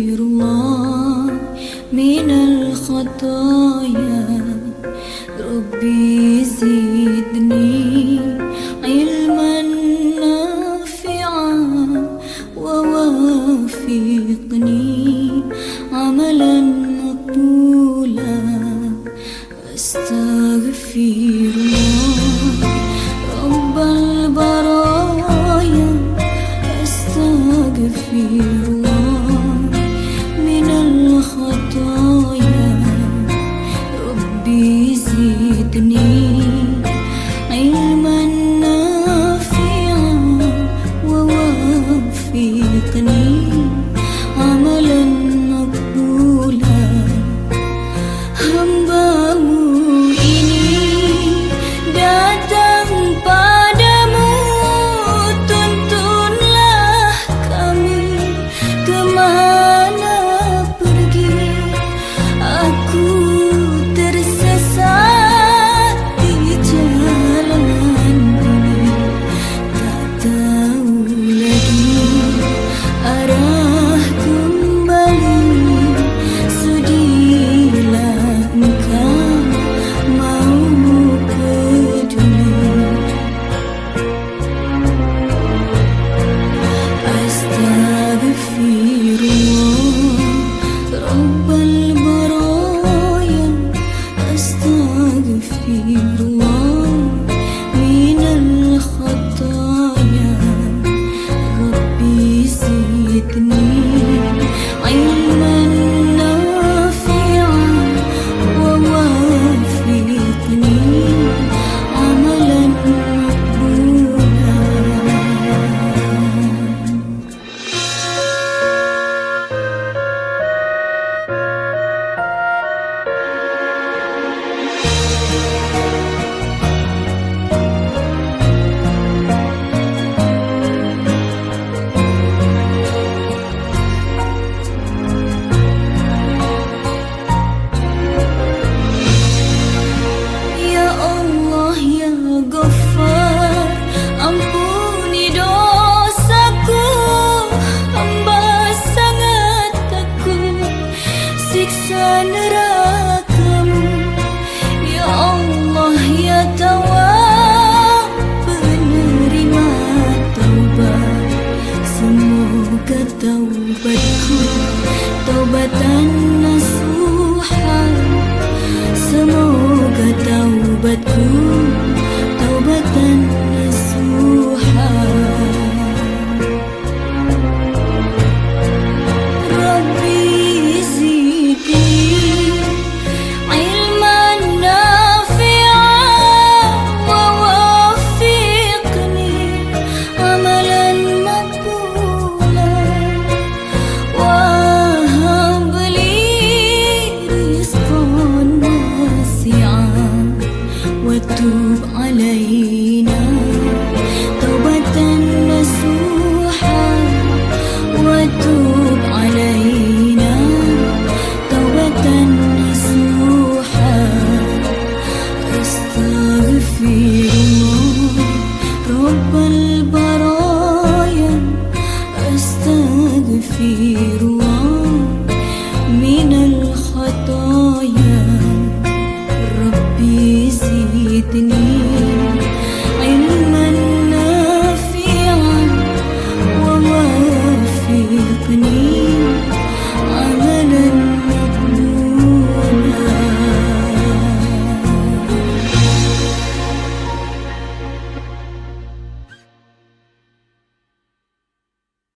astaghfirullah minal khataya. Rabbi zidni ilman nafi'an wa wafiqni amalan maqbula. Astaghfirullah rabbal baraya. Astaghfirullah minal khataya. Rabbi zidni ilman nafi'an wa wafiqni amalan maqbula. Hamba-Mu ini datang padamu, tuntunlah kami kemana pergi. Aku tersesat di jalan ini, tak tahu lagi arah kembali. Sudilah Engkau mau peduli. Astaghfirullah rabbal baraya. Astaghfirullah minal khataya. Rabbi zidni ilman nafi'an wa wafiqni amalan maqbula. Ya Allah ya Ghaffar, ampuni dosaku. Hamba sangat takut siksa neraka-Mu. Ya Allah ya Tawwab, penerima taubat, semoga taubatku